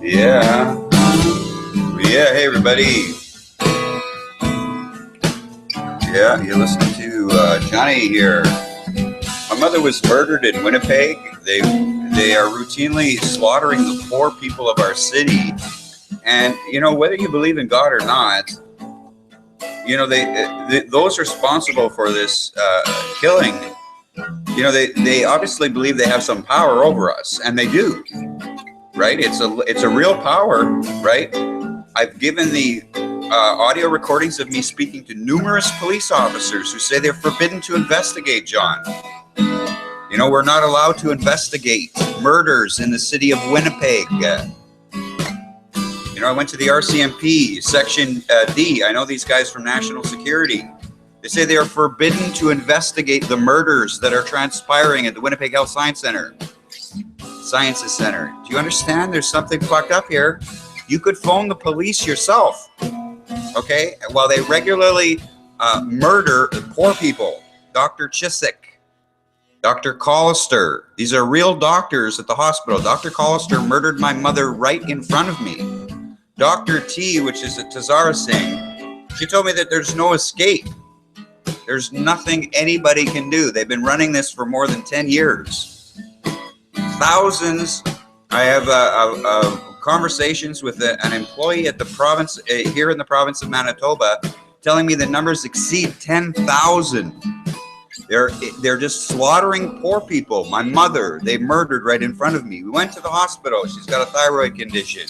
Yeah. Yeah, hey everybody. Yeah, you're listening to Johnny here. My mother was murdered in Winnipeg. They are routinely slaughtering the poor people of our city. And, you know, whether you believe in God or not, you know, those responsible for this killing, you know, they obviously believe they have some power over us, and they do, right? It's a real power, right? I've given the audio recordings of me speaking to numerous police officers who say they're forbidden to investigate, John. You know, we're not allowed to investigate murders in the city of Winnipeg. You know, I went to the RCMP, Section D. I know these guys from National Security. They say they are forbidden to investigate the murders that are transpiring at the Winnipeg Health Sciences Center. Do you understand? There's something fucked up here. You could phone the police yourself, okay? While they regularly murder poor people. Dr. Chiswick, Dr. Collister. These are real doctors at the hospital. Dr. Collister murdered my mother right in front of me. Dr. T, which is at Tazara Singh, she told me that there's no escape. There's nothing anybody can do. They've been running this for more than 10 years. Thousands. I have conversations with an employee at the province, here in the province of Manitoba, telling me the numbers exceed 10,000. They're just slaughtering poor people. My mother, they murdered right in front of me. We went to the hospital. She's got a thyroid condition.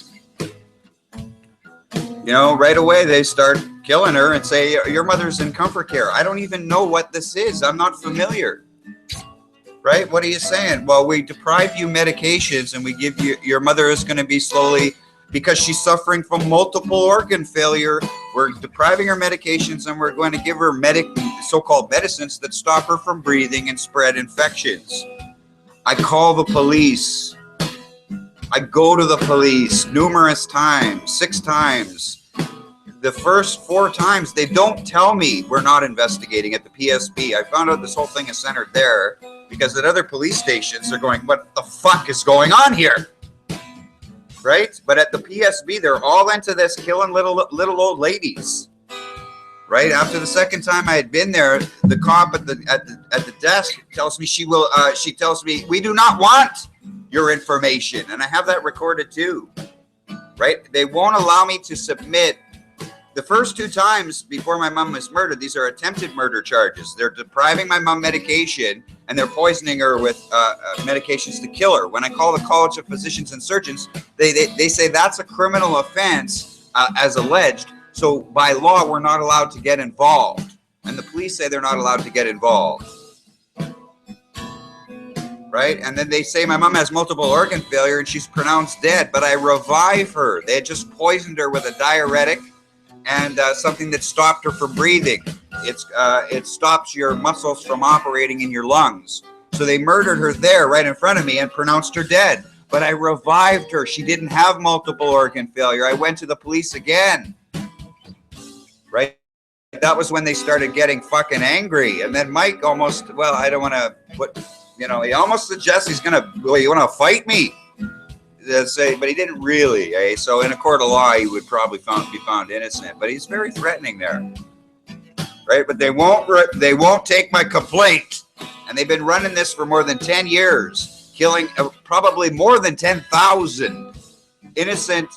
You know, right away they start killing her and say, your mother's in comfort care. I don't even know what this is. I'm not familiar. Right? What are you saying? Well, we deprive you medications and we give you, your mother is going to be slowly, because she's suffering from multiple organ failure, we're depriving her medications and we're going to give her so-called medicines that stop her from breathing and spread infections. I call the police. I go to the police numerous times, 6 times. The first 4 times, they don't tell me we're not investigating at the PSB. I found out this whole thing is centered there because at other police stations, they're going, what the fuck is going on here? Right? But at the PSB, they're all into this killing little old ladies. Right? After the second time I had been there, the cop at the desk tells me she tells me, we do not want your information. And I have that recorded too. Right? They won't allow me to submit. The first 2 times before my mom was murdered, these are attempted murder charges. They're depriving my mom medication and they're poisoning her with medications to kill her. When I call the College of Physicians and Surgeons, they say that's a criminal offense as alleged. So by law, we're not allowed to get involved. And the police say they're not allowed to get involved. Right? And then they say my mom has multiple organ failure and she's pronounced dead, but I revive her. They had just poisoned her with a diuretic and something that stopped her from breathing. It stops your muscles from operating in your lungs. So they murdered her there right in front of me and pronounced her dead. But I revived her. She didn't have multiple organ failure. I went to the police again. Right? That was when they started getting fucking angry. And then Mike almost, well, I don't want to put, you know, he almost suggests he's going to, well, you want to fight me? Say, but he didn't really. Eh? So in a court of law, he would probably be found innocent. But he's very threatening there, right? But they won't take my complaint, and they've been running this for more than 10 years, killing probably more than 10,000 innocent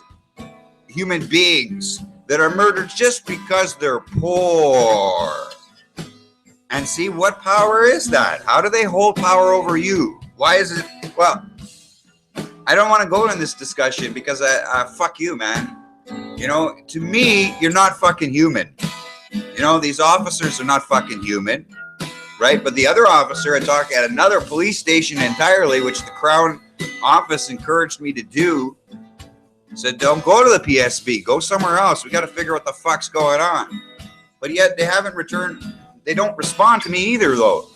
human beings that are murdered just because they're poor. And see, what power is that? How do they hold power over you? Why is it? Well, I don't want to go in this discussion because I fuck you, man. You know, to me, you're not fucking human. You know, these officers are not fucking human, right? But the other officer, I talked at another police station entirely, which the Crown Office encouraged me to do, said, don't go to the PSB, go somewhere else. We got to figure what the fuck's going on. But yet they haven't returned. They don't respond to me either, though.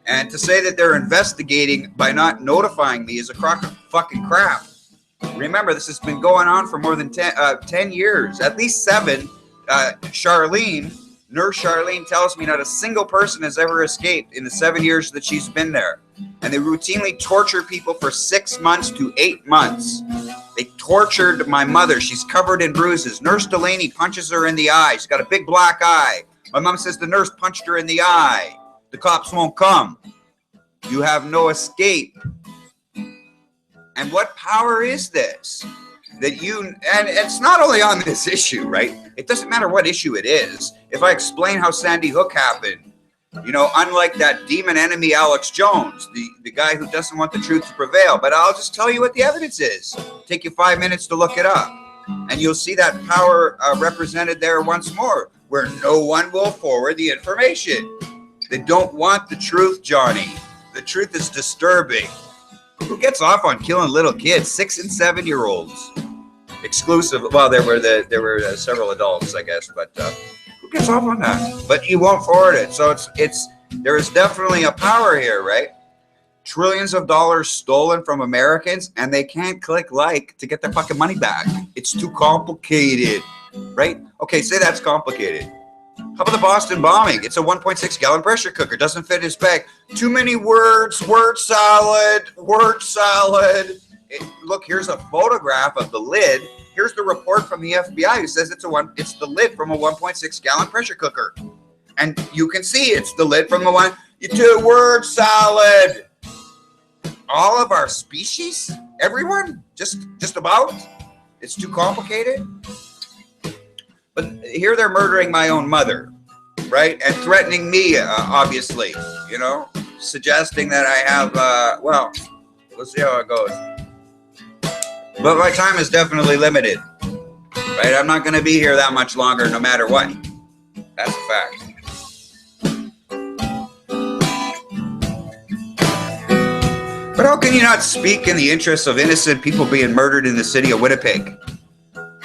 And to say that they're investigating by not notifying me is a crock of fucking crap. Remember, this has been going on for more than 10 years, at least 7. Nurse Charlene tells me not a single person has ever escaped in the 7 years that she's been there. And they routinely torture people for 6 months to 8 months. They tortured my mother. She's covered in bruises. Nurse Delaney punches her in the eye. She's got a big black eye. My mom says the nurse punched her in the eye. The cops won't come. You have no escape. And what power is this? That you, and it's not only on this issue, right? It doesn't matter what issue it is. If I explain how Sandy Hook happened, you know, unlike that demon enemy Alex Jones, the guy who doesn't want the truth to prevail, but I'll just tell you what the evidence is. Take you 5 minutes to look it up. And you'll see that power represented there once more, where no one will forward the information. They don't want the truth, Johnny. The truth is disturbing. Who gets off on killing little kids, 6 and 7 year olds? Exclusive. Well, there were several adults, I guess, but who gets off on that? But you won't forward it. So there is definitely a power here, right? Trillions of dollars stolen from Americans, and they can't click like to get their fucking money back. It's too complicated, right? Okay, say that's complicated. How about the Boston bombing? It's a 1.6 gallon pressure cooker. Doesn't fit his bag. Too many words. Word salad. Word salad. Look, here's a photograph of the lid. Here's the report from the FBI who says it's the lid from a 1.6 gallon pressure cooker. And you can see it's the lid from the one. Word salad. All of our species? Everyone? Just about? It's too complicated? But here they're murdering my own mother, right? And threatening me, obviously, you know, suggesting that I have, well, we'll see how it goes. But my time is definitely limited, right? I'm not going to be here that much longer no matter what. That's a fact. But how can you not speak in the interests of innocent people being murdered in the city of Winnipeg?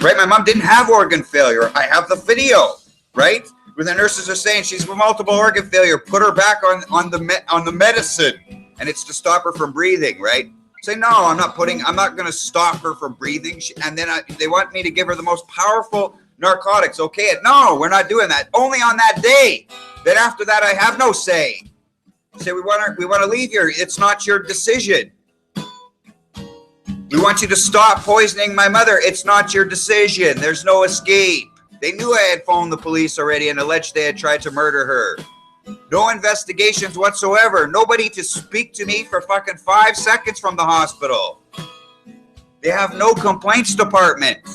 Right? My mom didn't have organ failure. I have the video, right? Where the nurses are saying she's with multiple organ failure. Put her back on the medicine. And it's to stop her from breathing, right? Say, no, I'm not going to stop her from breathing. And then they want me to give her the most powerful narcotics. Okay, no, we're not doing that. Only on that day. Then after that, I have no say. Say, we want to leave here. It's not your decision. We want you to stop poisoning my mother. It's not your decision. There's no escape. They knew I had phoned the police already and alleged they had tried to murder her. No investigations whatsoever. Nobody to speak to me for fucking 5 seconds from the hospital. They have no complaints department.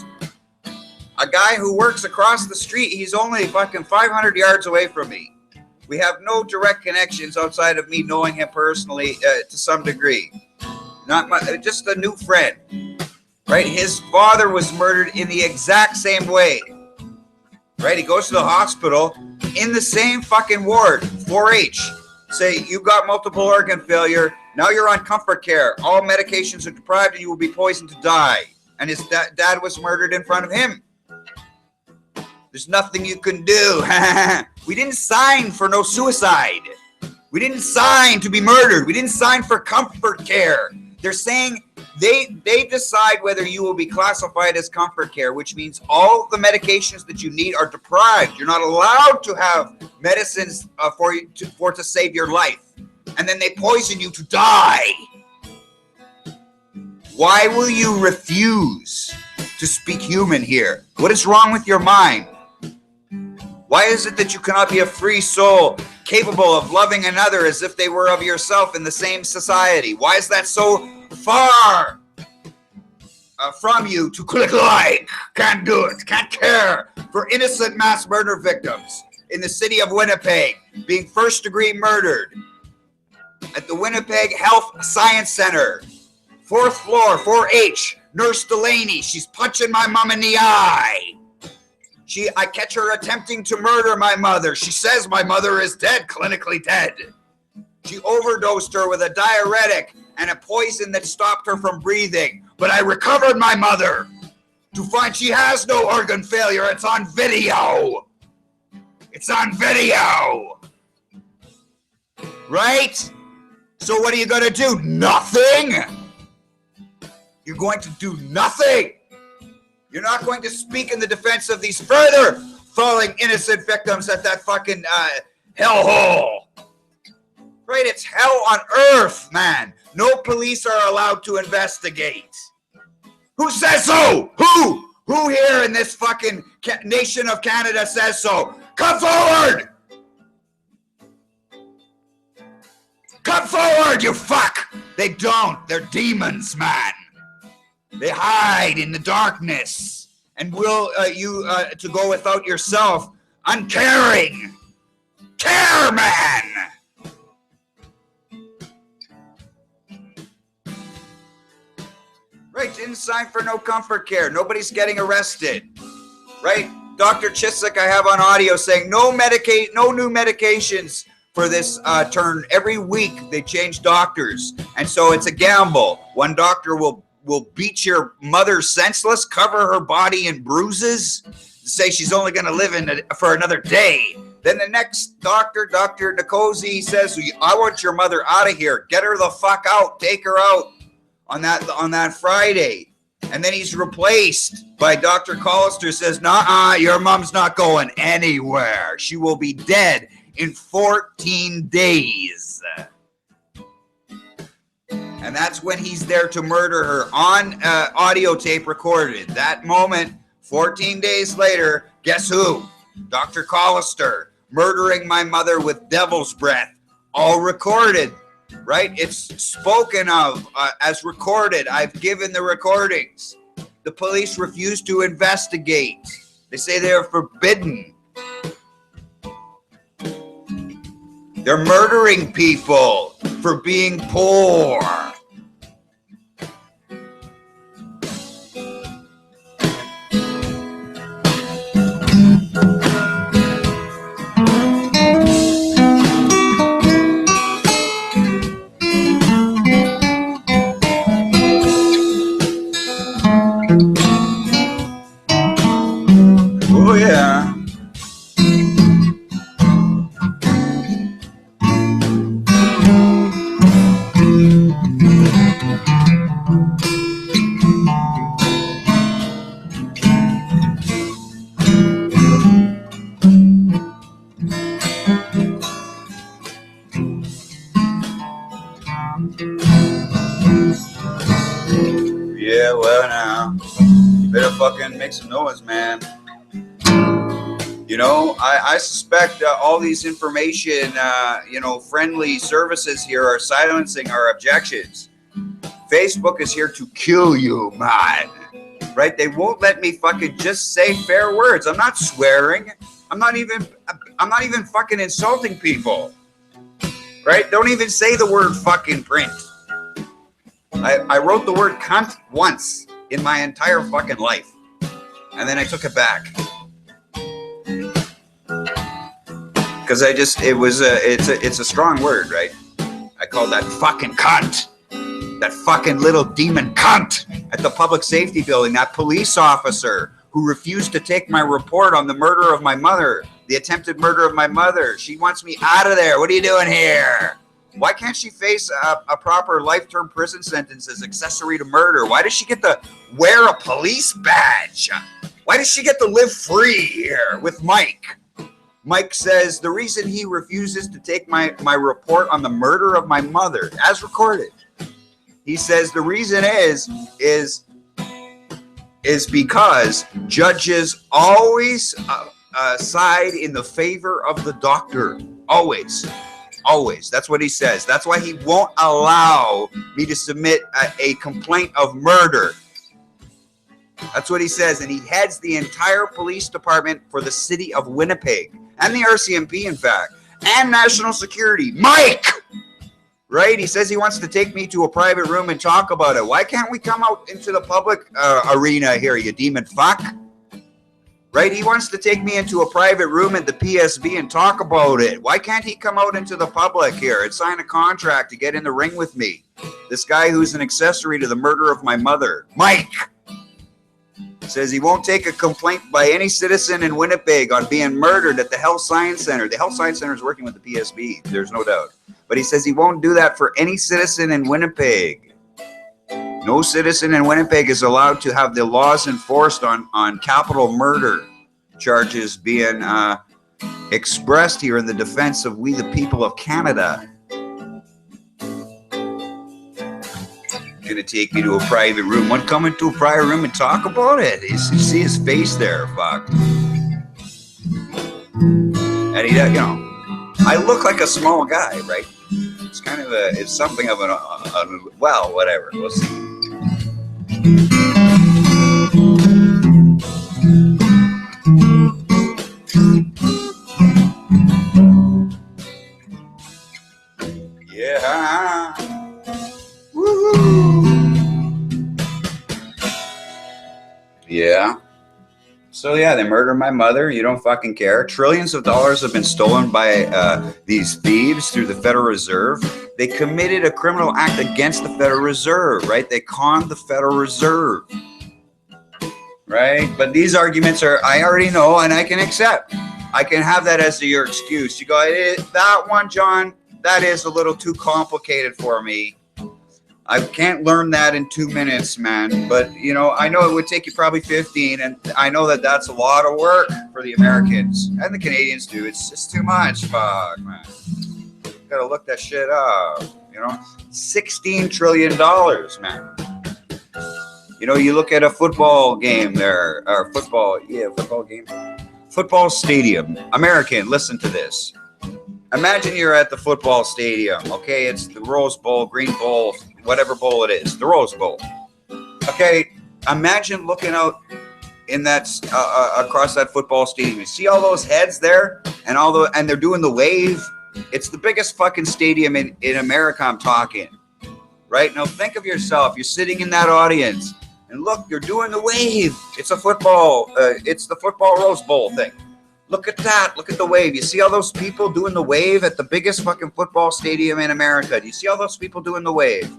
A guy who works across the street, he's only fucking 500 yards away from me. We have no direct connections outside of me knowing him personally to some degree. Just a new friend, right? His father was murdered in the exact same way, right? He goes to the hospital in the same fucking ward, 4H. Say, you got multiple organ failure. Now you're on comfort care. All medications are deprived and you will be poisoned to die. And his dad was murdered in front of him. There's nothing you can do. We didn't sign for no suicide. We didn't sign to be murdered. We didn't sign for comfort care. They're saying they decide whether you will be classified as comfort care, which means all the medications that you need are deprived. You're not allowed to have medicines to save your life. And then they poison you to die. Why will you refuse to speak human here? What is wrong with your mind? Why is it that you cannot be a free soul capable of loving another as if they were of yourself in the same society? Why is that so far from you to click like? Can't do it. Can't care for innocent mass murder victims in the city of Winnipeg being first-degree murdered at the Winnipeg Health Science Center, 4th floor, 4H. Nurse Delaney, she's punching my mom in the eye. I catch her attempting to murder my mother. She says my mother is dead, clinically dead. She overdosed her with a diuretic and a poison that stopped her from breathing. But I recovered my mother to find she has no organ failure. It's on video. It's on video. Right? So what are you going to do? Nothing? You're going to do nothing. You're not going to speak in the defense of these further falling innocent victims at that fucking hellhole. Right? It's hell on earth, man. No police are allowed to investigate. Who says so? Who? Who here in this fucking nation of Canada says so? Come forward! Come forward, you fuck! They don't. They're demons, man. They hide in the darkness and will you to go without yourself. Uncaring. Care, man! Right, didn't sign for no comfort care. Nobody's getting arrested. Right? Dr. Chiswick, I have on audio saying no new medications for this turn. Every week they change doctors. And so it's a gamble. One doctor will beat your mother senseless, cover her body in bruises, say she's only going to live for another day. Then the next doctor, Dr. Nicosi, says, I want your mother out of here. Get her the fuck out. Take her out on that Friday. And then he's replaced by Dr. Collister, says, nah, your mom's not going anywhere. She will be dead in 14 days. And that's when he's there to murder her on audio tape recorded. That moment, 14 days later, guess who? Dr. Collister, murdering my mother with devil's breath. All recorded, right? It's spoken of as recorded. I've given the recordings. The police refuse to investigate. They say they're forbidden. They're murdering people for being poor. Oh, yeah. Yeah, well, now, you better fucking make some noise, man. You know, I suspect all these information, friendly services here are silencing our objections. Facebook is here to kill you, man. Right? They won't let me fucking just say fair words. I'm not swearing. I'm not even fucking insulting people. Right? Don't even say the word fucking print. I wrote the word cunt once in my entire fucking life. And then I took it back. Because it's a strong word, right? I call that fucking cunt. That fucking little demon cunt at the public safety building. That police officer who refused to take my report on the murder of my mother. The attempted murder of my mother. She wants me out of there. What are you doing here? Why can't she face a proper life-term prison sentence as accessory to murder? Why does she get to wear a police badge? Why does she get to live free here with Mike? Mike says the reason he refuses to take my report on the murder of my mother, as recorded, he says the reason is because judges always side in the favor of the doctor. Always. That's what he says. That's why he won't allow me to submit a complaint of murder. That's what he says. And he heads the entire police department for the city of Winnipeg and the RCMP, in fact, and national security. Mike! Right? He says he wants to take me to a private room and talk about it. Why can't we come out into the public arena here, you demon fuck? Right? He wants to take me into a private room at the PSB and talk about it. Why can't he come out into the public here and sign a contract to get in the ring with me? This guy who's an accessory to the murder of my mother. Mike! Says he won't take a complaint by any citizen in Winnipeg on being murdered at the Health Science Center. The Health Science Center is working with the PSB. There's no doubt. But he says he won't do that for any citizen in Winnipeg. No citizen in Winnipeg is allowed to have the laws enforced on capital murder charges being expressed here in the defense of we the people of Canada. going to take me to a private room. Want to come into a private room and talk about it? You see his face there, fuck. And he, I look like a small guy, right? It's kind of it's something of well, whatever. We'll see. Yeah. Woohoo. Yeah. So yeah, they murdered my mother. You don't fucking care. Trillions of dollars have been stolen by these thieves through the Federal Reserve. They committed a criminal act against the Federal Reserve, right? They conned the Federal Reserve, right? But these arguments I already know and I can accept. I can have that as your excuse. You go, that one, John, that is a little too complicated for me. I can't learn that in 2 minutes, man. But, I know it would take you probably 15. And I know that that's a lot of work for the Americans and the Canadians, too. It's just too much. Fuck, man. Got to look that shit up. $16 trillion, man. You look at a football game there. Or football game. Football stadium. American, listen to this. Imagine you're at the football stadium, okay? It's the Rose Bowl, Green Bowl, whatever bowl it is, the Rose Bowl. Okay, imagine looking out in that across that football stadium. You see all those heads there, and they're doing the wave. It's the biggest fucking stadium in America. I'm talking, right? Now think of yourself. You're sitting in that audience, and look, you're doing the wave. It's a football. It's the football Rose Bowl thing. Look at that. Look at the wave. You see all those people doing the wave at the biggest fucking football stadium in America? Do you see all those people doing the wave?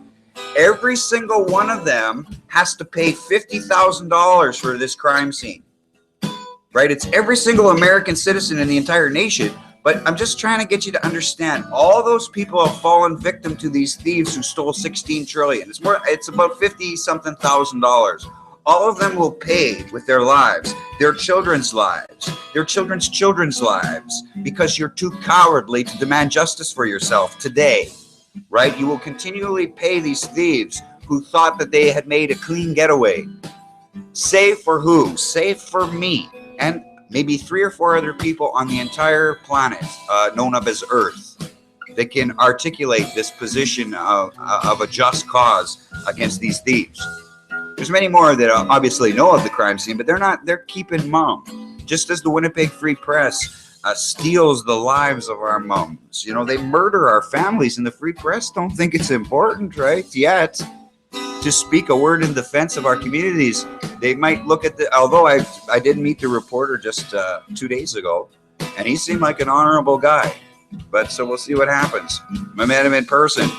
Every single one of them has to pay $50,000 for this crime scene, right? It's every single American citizen in the entire nation. But I'm just trying to get you to understand, all those people have fallen victim to these thieves who stole $16 trillion. It's about 50-something thousand dollars. All of them will pay with their lives, their children's lives, their children's children's lives, because you're too cowardly to demand justice for yourself today, right? You will continually pay these thieves who thought that they had made a clean getaway. Save for who? Save for me and maybe 3 or 4 other people on the entire planet known of as Earth that can articulate this position of a just cause against these thieves. There's many more that obviously know of the crime scene, but they're keeping mum. Just as the Winnipeg Free Press steals the lives of our mums. They murder our families, and the Free Press don't think it's important, right? Yet, to speak a word in defense of our communities, they might look at although I did meet the reporter just 2 days ago, and he seemed like an honorable guy. But so we'll see what happens. I met him in person.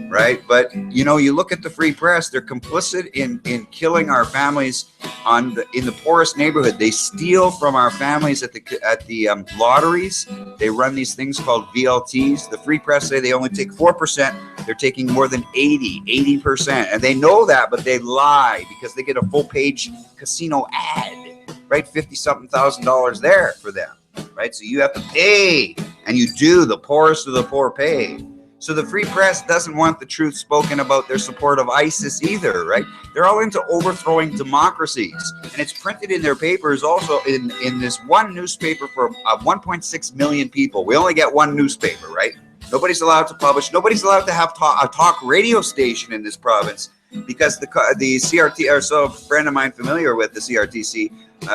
Right, but you look at the Free Press; they're complicit in killing our families in the poorest neighborhood. They steal from our families at the lotteries. They run these things called VLTs. The Free Press say they only take 4%. They're taking more than 80%, and they know that, but they lie because they get a full-page casino ad. Right, $50-something thousand there for them. Right, so you have to pay, and you do. The poorest of the poor pay. So the Free Press doesn't want the truth spoken about their support of ISIS either, right? They're all into overthrowing democracies. And it's printed in their papers also in this one newspaper for 1.6 million people. We only get one newspaper, right? Nobody's allowed to publish. Nobody's allowed to have a talk radio station in this province because the CRT, or so a friend of mine familiar with the CRTC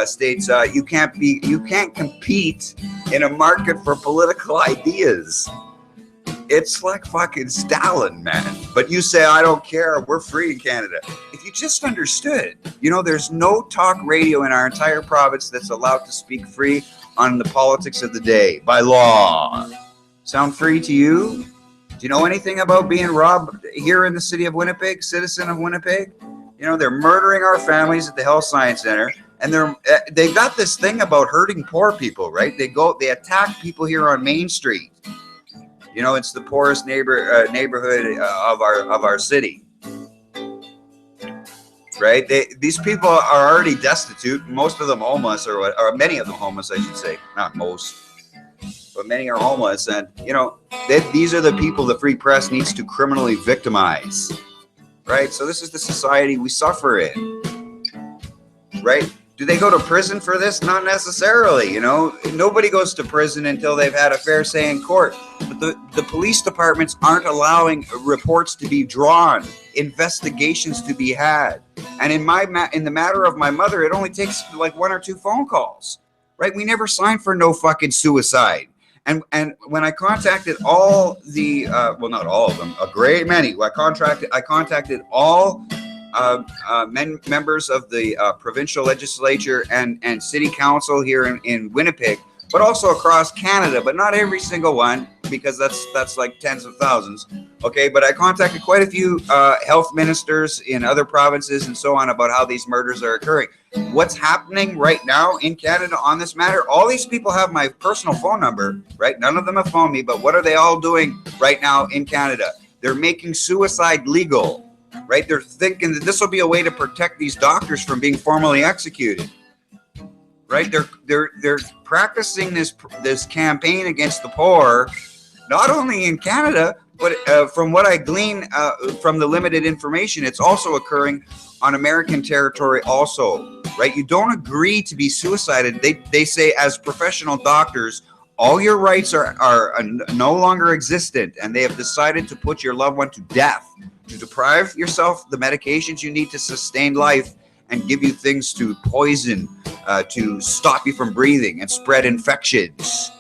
states you can't compete in a market for political ideas. It's like fucking Stalin, man. But you say, I don't care. We're free in Canada. If you just understood, there's no talk radio in our entire province that's allowed to speak free on the politics of the day by law. Sound free to you? Do you know anything about being robbed here in the city of Winnipeg, citizen of Winnipeg? They're murdering our families at the Health Science Center. And they've got this thing about hurting poor people, right? They attack people here on Main Street. It's the poorest neighborhood of our city, right? These people are already destitute. Most of them homeless, or many of them homeless, I should say. Not most, but many are homeless. And these are the people the Free Press needs to criminally victimize. right? So this is the society we suffer in, right? Do they go to prison for this? Not necessarily, you know. Nobody goes to prison until they've had a fair say in court. But the police departments aren't allowing reports to be drawn, investigations to be had. And in the matter of my mother, it only takes like 1 or 2 phone calls, right? We never signed for no fucking suicide. And when I contacted all the, well, not all of them, a great many, I contacted all members of the provincial legislature and city council here in Winnipeg, but also across Canada, but not every single one, because that's like tens of thousands. Okay, but I contacted quite a few health ministers in other provinces and so on about how these murders are occurring. What's happening right now in Canada on this matter? All these people have my personal phone number, right? None of them have phoned me, but what are they all doing right now in Canada? They're making suicide legal. Right? They're thinking that this will be a way to protect these doctors from being formally executed. Right? They're practicing this campaign against the poor, not only in Canada, but from what I glean from the limited information, it's also occurring on American territory also. Right? You don't agree to be suicided. They say as professional doctors, all your rights are no longer existent, and they have decided to put your loved one to death, to deprive yourself the medications you need to sustain life and give you things to poison, to stop you from breathing and spread infections,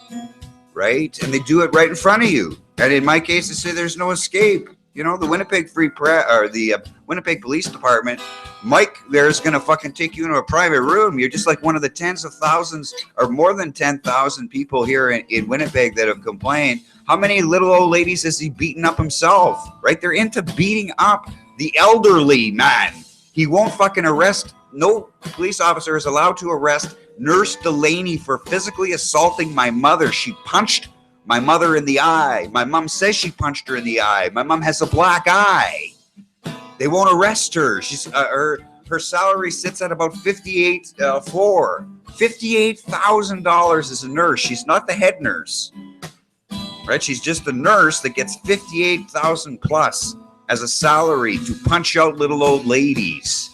right? And they do it right in front of you. And in my case, they say there's no escape. You know, the Winnipeg Winnipeg Police Department, Mike there's going to fucking take you into a private room. You're just like one of the tens of thousands or more than 10,000 people here in Winnipeg that have complained. How many little old ladies has he beaten up himself, right? They're into beating up the elderly, man. He won't fucking arrest. No police officer is allowed to arrest Nurse Delaney for physically assaulting my mother. She punched my mother in the eye. My mom says she punched her in the eye. My mom has a black eye. They won't arrest her. She's her salary sits at about $58,000 as a nurse. She's not the head nurse, right? She's just a nurse that gets $58,000 plus as a salary to punch out little old ladies,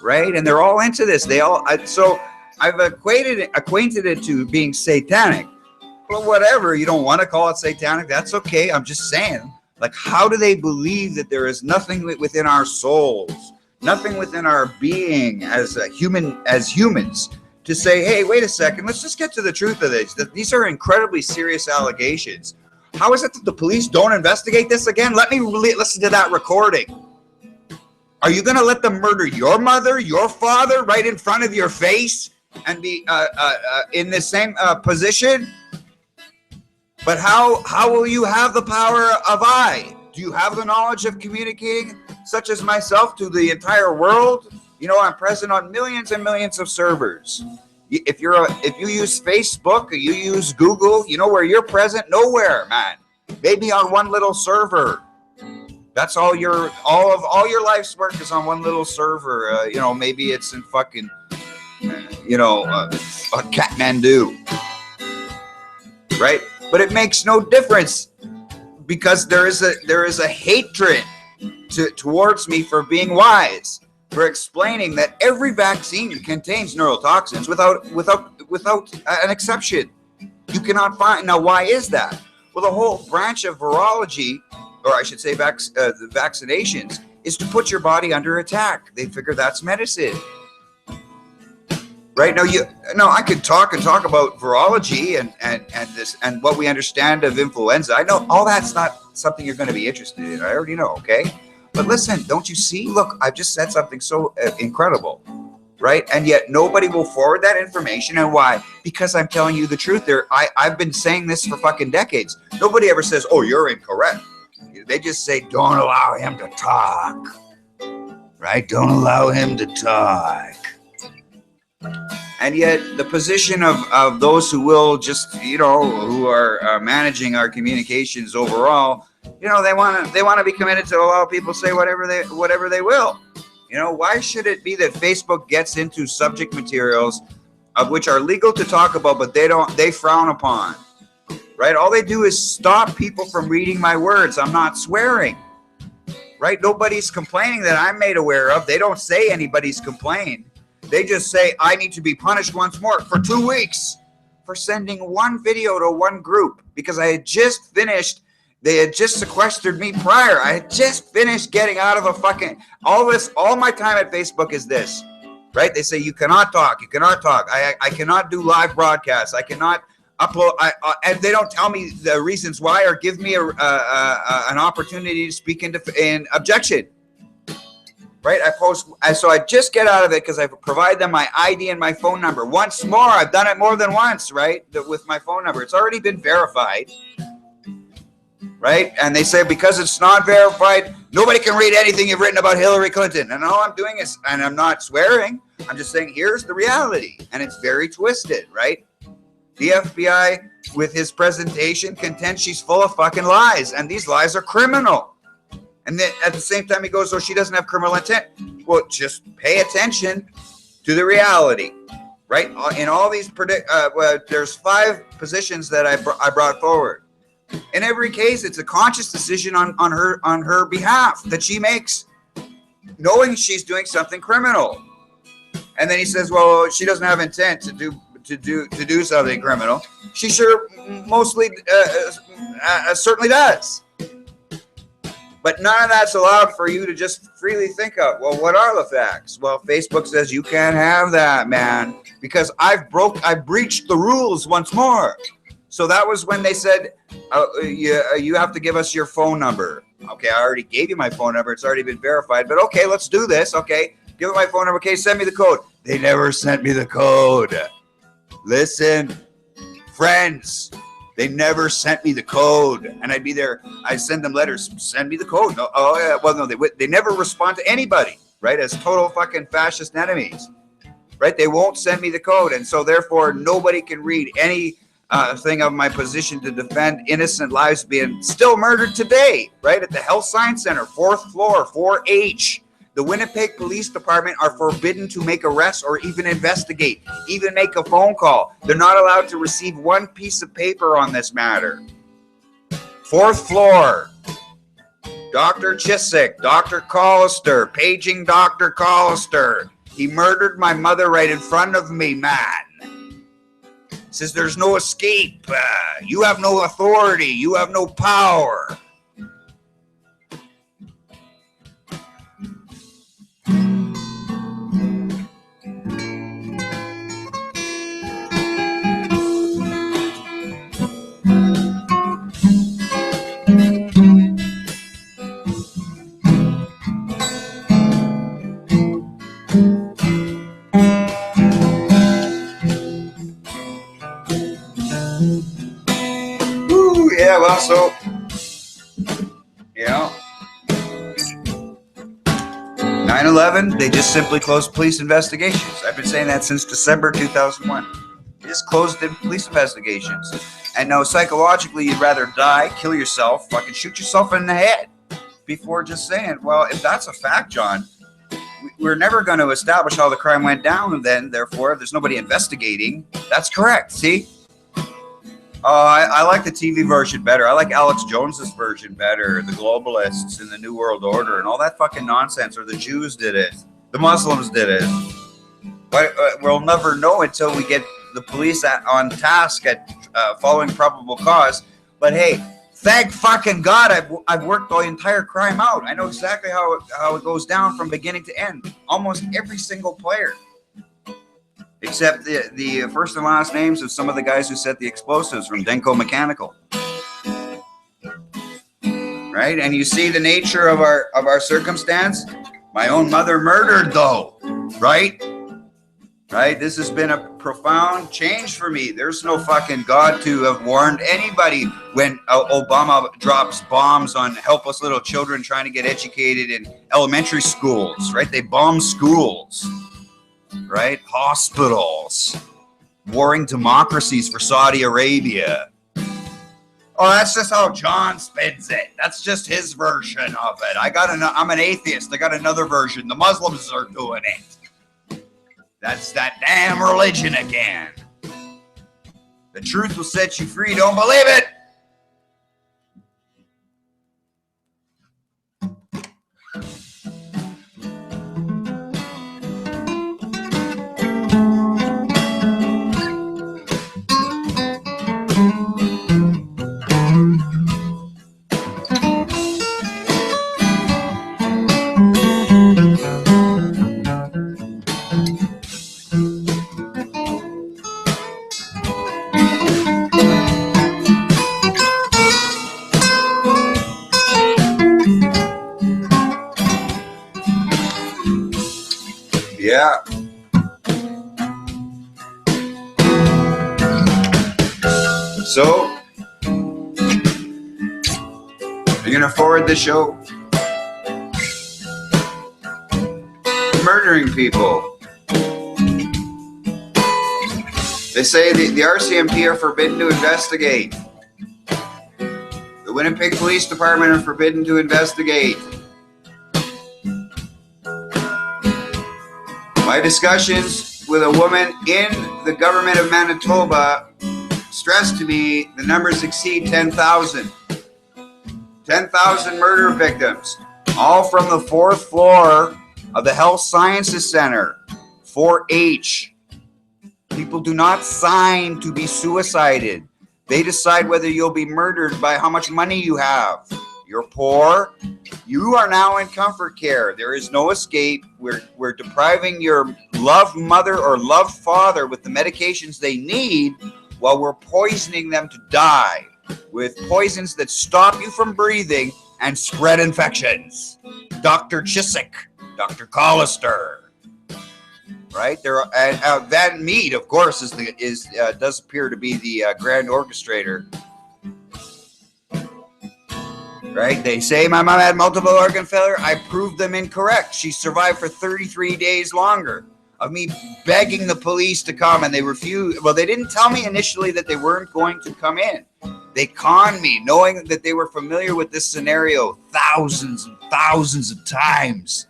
right? And they're all into this. So I've acquainted it to being satanic. Well, whatever, you don't want to call it satanic, that's okay. I'm just saying, like, how do they believe that there is nothing within our souls, nothing within our being as humans to say, hey, wait a second, let's just get to the truth of this. These are incredibly serious allegations. How is it that the police don't investigate this again? Let me listen to that recording. Are you going to let them murder your mother, your father, right in front of your face and be in the same position? But how will you have the power of I? Do you have the knowledge of communicating, such as myself, to the entire world? You know, I'm present on millions and millions of servers. If you use Facebook or you use Google, you know where you're present? Nowhere, man. Maybe on one little server. That's all your life's work is on one little server. You know, maybe it's in fucking, Kathmandu, right? But it makes no difference because there is a hatred towards me for being wise, for explaining that every vaccine contains neurotoxins without an exception. You cannot find. Now, why is that? Well, the whole branch of virology, or I should say the vaccinations, is to put your body under attack. They figure that's medicine. Right now, I could talk about virology and what we understand of influenza. I know all that's not something you're going to be interested in. I already know, okay? But listen, don't you see? Look, I've just said something so incredible, right? And yet nobody will forward that information. And why? Because I'm telling you the truth. I've been saying this for fucking decades. Nobody ever says, "Oh, you're incorrect." They just say, "Don't allow him to talk," right? Don't allow him to talk. And yet the position of those who will just, who are managing our communications overall, they want to be committed to allow people to say whatever they will. Why should it be that Facebook gets into subject materials of which are legal to talk about, but they frown upon, right? All they do is stop people from reading my words. I'm not swearing, right? Nobody's complaining that I'm made aware of. They don't say anybody's complained. They just say I need to be punished once more for 2 weeks for sending one video to one group because I had just finished. They had just sequestered me prior. I had just finished getting out of a fucking all my time at Facebook is this, right? They say you cannot talk. You cannot talk. I cannot do live broadcasts. I cannot upload. And they don't tell me the reasons why or give me an opportunity to speak in objection. Right? So I just get out of it because I provide them my ID and my phone number. Once more, I've done it more than once, right? With my phone number. It's already been verified. Right? And they say because it's not verified, nobody can read anything you've written about Hillary Clinton. And all I'm doing is, and I'm not swearing, I'm just saying here's the reality. And it's very twisted, right? The FBI, with his presentation, contends she's full of fucking lies. And these lies are criminal. And then at the same time, he goes, "Oh, she doesn't have criminal intent." Well, just pay attention to the reality, right? In all these there's 5 positions that I brought forward. In every case, it's a conscious decision on her behalf that she makes, knowing she's doing something criminal. And then he says, "Well, she doesn't have intent to do something criminal." She sure mostly certainly does. But none of that's allowed for you to just freely think of. Well, what are the facts? Well, Facebook says you can't have that, man, because I breached the rules once more. So that was when they said, you have to give us your phone number. Okay, I already gave you my phone number. It's already been verified. But okay, let's do this. Okay, give me my phone number. Okay, send me the code. They never sent me the code. Listen, friends. They never sent me the code, and I'd be there. I send them letters. Send me the code. No, oh yeah. Well, no, they never respond to anybody, right? As total fucking fascist enemies, right? They won't send me the code, and so therefore nobody can read any thing of my position to defend innocent lives being still murdered today, right? At the Health Science Center, 4th floor, 4H. The Winnipeg Police Department are forbidden to make arrests or even investigate, even make a phone call. They're not allowed to receive one piece of paper on this matter. 4th floor. Dr. Chiswick, Dr. Collister, paging Dr. Collister. He murdered my mother right in front of me, man. Says there's no escape. You have no authority. You have no power. Yeah, well, so, you know, 9/11, they just simply closed police investigations. I've been saying that since December 2001. They just closed the police investigations. And no, psychologically, you'd rather die, kill yourself, fucking shoot yourself in the head before just saying, well, if that's a fact, John, we're never going to establish how the crime went down, and then, therefore, if there's nobody investigating, that's correct, see? I like the TV version better. I like Alex Jones's version better. The globalists and the New World Order and all that fucking nonsense. Or the Jews did it. The Muslims did it. But we'll never know until we get the police on task at following probable cause. But hey, thank fucking God I've worked the entire crime out. I know exactly how it goes down from beginning to end. Almost every single player. Except the first and last names of some of the guys who set the explosives from Denko Mechanical. Right? And you see the nature of our circumstance? My own mother murdered, though. Right? Right? This has been a profound change for me. There's no fucking God to have warned anybody when Obama drops bombs on helpless little children trying to get educated in elementary schools. Right? They bomb schools. Right? Hospitals, warring democracies for Saudi Arabia. Oh, that's just how John spins it. That's just his version of it. I'm an atheist. I got another version. The Muslims are doing it. That's that damn religion again. The truth will set you free. Don't believe it. Yeah. So, you're going to forward the show? Murdering people. They say the RCMP are forbidden to investigate. The Winnipeg Police Department are forbidden to investigate. My discussions with a woman in the government of Manitoba stressed to me the numbers exceed 10,000. 10,000 murder victims, all from the 4th floor of the Health Sciences Center, 4H. People do not sign to be suicided. They decide whether you'll be murdered by how much money you have. You're poor. You are now in comfort care. There is no escape. We're depriving your loved mother or loved father with the medications they need while we're poisoning them to die with poisons that stop you from breathing and spread infections. Dr. Chiswick, Dr. Collister. Right there, and Van Mead, of course, does appear to be the grand orchestrator. Right? They say my mom had multiple organ failure. I proved them incorrect. She survived for 33 days longer of me begging the police to come, and they refused. Well, they didn't tell me initially that they weren't going to come in. They conned me, knowing that they were familiar with this scenario thousands and thousands of times.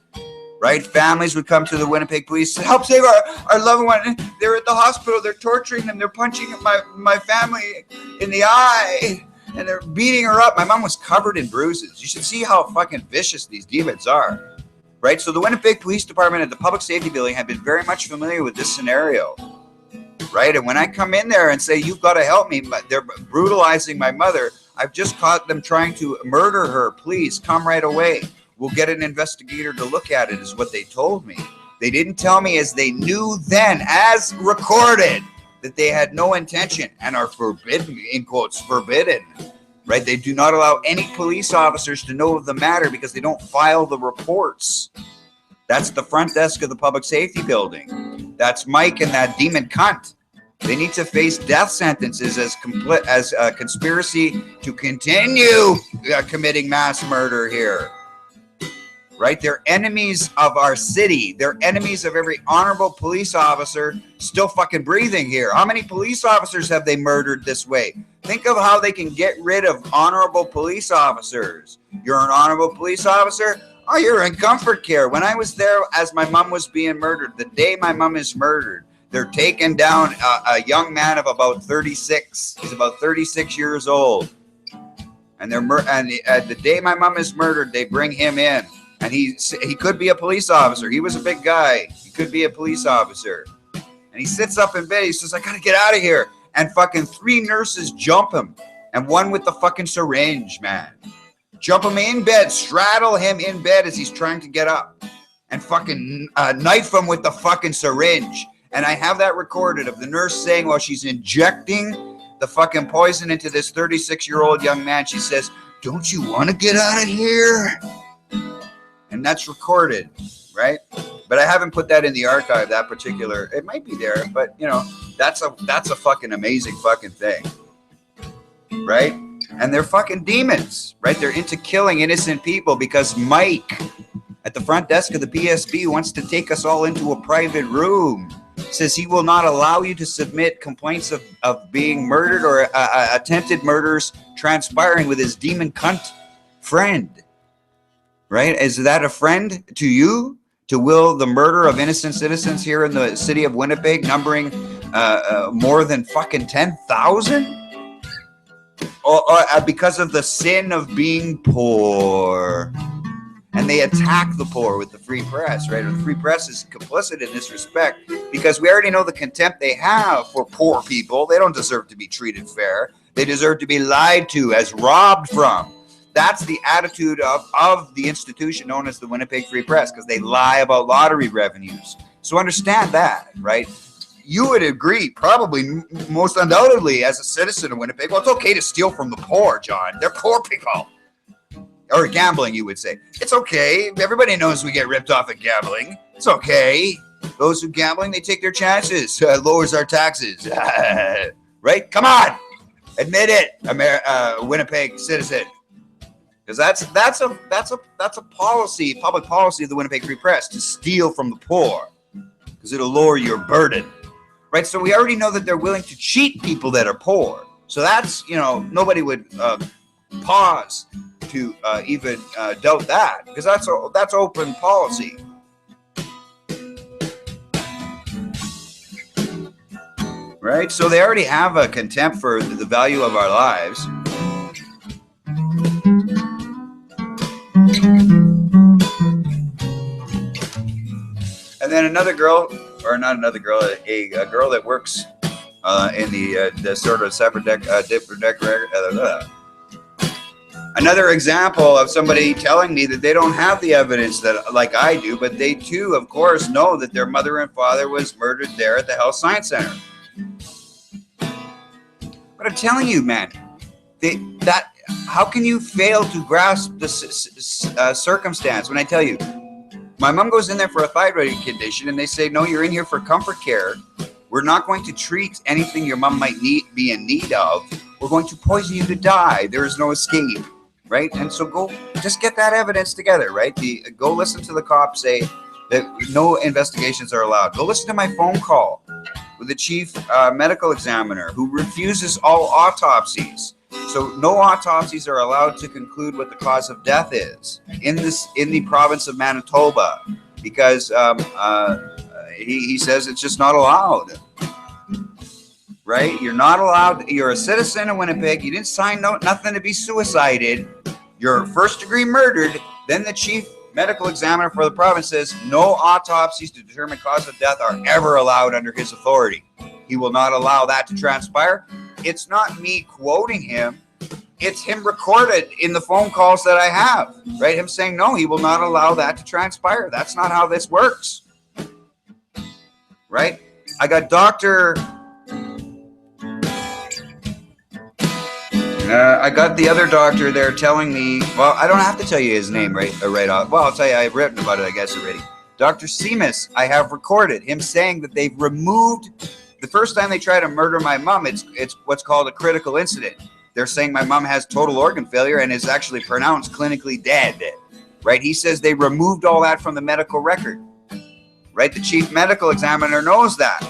Right? Families would come to the Winnipeg police to help save our loved one. They're at the hospital. They're torturing them. They're punching my family in the eye. And they're beating her up. My mom was covered in bruises. You should see how fucking vicious these demons are. Right? So the Winnipeg Police Department at the Public Safety Building have been very much familiar with this scenario. Right? And when I come in there and say, you've got to help me, they're brutalizing my mother. I've just caught them trying to murder her. Please come right away. We'll get an investigator to look at it, is what they told me. They didn't tell me, as they knew then, as recorded, that they had no intention and are forbidden, in quotes, forbidden. Right? They do not allow any police officers to know of the matter because they don't file the reports. That's the front desk of the Public Safety Building. That's Mike and that demon cunt. They need to face death sentences as conspiracy to continue committing mass murder here. Right? They're enemies of our city. They're enemies of every honorable police officer still fucking breathing here. How many police officers have they murdered this way? Think of how they can get rid of honorable police officers. You're an honorable police officer? Oh, you're in comfort care. When I was there as my mom was being murdered, the day my mom is murdered, they're taking down a young man of about 36. He's about 36 years old. And the day my mom is murdered, they bring him in. And he could be a police officer. He was a big guy. He could be a police officer. And he sits up in bed. He says, I got to get out of here. And fucking 3 nurses jump him. And one with the fucking syringe, man. Jump him in bed. Straddle him in bed as he's trying to get up. And fucking knife him with the fucking syringe. And I have that recorded of the nurse saying while she's injecting the fucking poison into this 36-year-old young man, she says, don't you want to get out of here? And that's recorded, right? But I haven't put that in the archive, that particular. It might be there, but you know, that's a fucking amazing fucking thing, right? And they're fucking demons, right? They're into killing innocent people because Mike at the front desk of the PSB wants to take us all into a private room. Says he will not allow you to submit complaints of being murdered or attempted murders transpiring with his demon cunt friend. Right? Is that a friend to you to will the murder of innocent citizens here in the city of Winnipeg, numbering more than fucking 10,000? Or because of the sin of being poor. And they attack the poor with the free press, right? And the free press is complicit in this respect because we already know the contempt they have for poor people. They don't deserve to be treated fair. They deserve to be lied to, as robbed from. That's the attitude of the institution known as the Winnipeg Free Press, because they lie about lottery revenues. So understand that, right? You would agree, probably most undoubtedly as a citizen of Winnipeg, well, it's okay to steal from the poor, John. They're poor people. Or gambling, you would say. It's okay. Everybody knows we get ripped off at gambling. It's okay. Those who gambling, they take their chances. Lowers our taxes. Right? Come on, admit it, Winnipeg citizen. Because that's a policy, public policy of the Winnipeg Free Press, to steal from the poor, because it'll lower your burden, right? So we already know that they're willing to cheat people that are poor. So that's, nobody would pause to even doubt that, because that's open policy. Right? So they already have a contempt for the value of our lives. And then another girl, or not another girl, a girl that works in the sort of separate another example of somebody telling me that they don't have the evidence that like I do, but they too, of course, know that their mother and father was murdered there at the Health Science Center. But I'm telling you, man, how can you fail to grasp the circumstance when I tell you? My mom goes in there for a thyroid condition, and they say, no, you're in here for comfort care. We're not going to treat anything your mom might be in need of. We're going to poison you to die. There is no escape, right? And so just get that evidence together, right? Go listen to the cops say that no investigations are allowed. Go listen to my phone call with the chief medical examiner who refuses all autopsies. So no autopsies are allowed to conclude what the cause of death is in the province of Manitoba, because he says it's just not allowed. Right? You're not allowed. You're a citizen of Winnipeg. You didn't sign nothing to be suicided. You're first degree murdered. Then the chief medical examiner for the province says no autopsies to determine cause of death are ever allowed under his authority. He will not allow that to transpire. It's not me quoting him. It's him recorded in the phone calls that I have, right? Him saying, no, he will not allow that to transpire. That's not how this works, right? I got I got the other doctor there telling me, well, I don't have to tell you his name right off. Well, I'll tell you, I've written about it, I guess, already. Dr. Seamus, I have recorded him saying that they've removed, the first time they try to murder my mom, it's what's called a critical incident. They're saying my mom has total organ failure and is actually pronounced clinically dead, right? He says they removed all that from the medical record, right? The chief medical examiner knows that.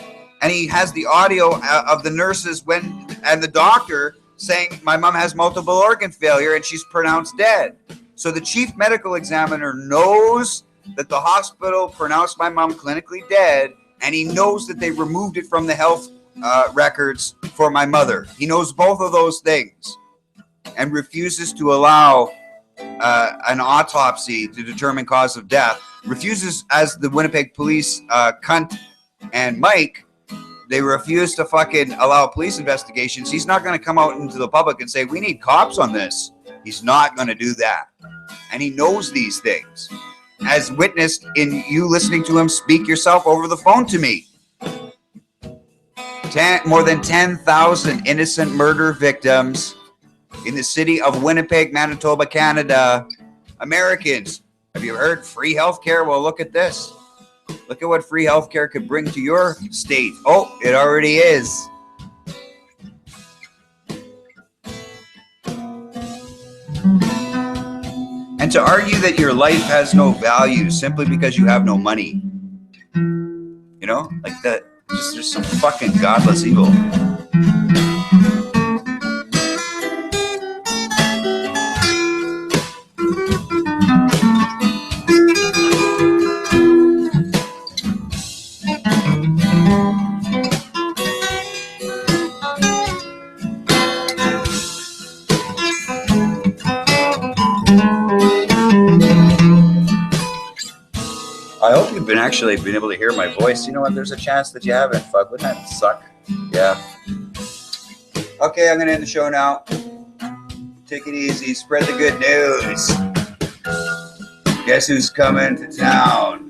And he has the audio of the nurses and the doctor saying my mom has multiple organ failure and she's pronounced dead. So the chief medical examiner knows that the hospital pronounced my mom clinically dead, and he knows that they removed it from the health records for my mother. He knows both of those things and refuses to allow an autopsy to determine cause of death. Refuses, as the Winnipeg police, Cunt and Mike, they refuse to fucking allow police investigations. He's not going to come out into the public and say, we need cops on this. He's not going to do that. And he knows these things, as witnessed in you listening to him speak yourself over the phone to me. More than 10,000 innocent murder victims in the city of Winnipeg, Manitoba, Canada. Americans, have you heard free healthcare? Well, look at this. Look at what free healthcare could bring to your state. Oh, it already is. And to argue that your life has no value simply because you have no money. You know, like that. Just some fucking godless evil. I hope you've been able to hear my voice. You know what? There's a chance that you haven't. Fuck, wouldn't that suck? Yeah. Okay, I'm gonna end the show now. Take it easy. Spread the good news. Guess who's coming to town?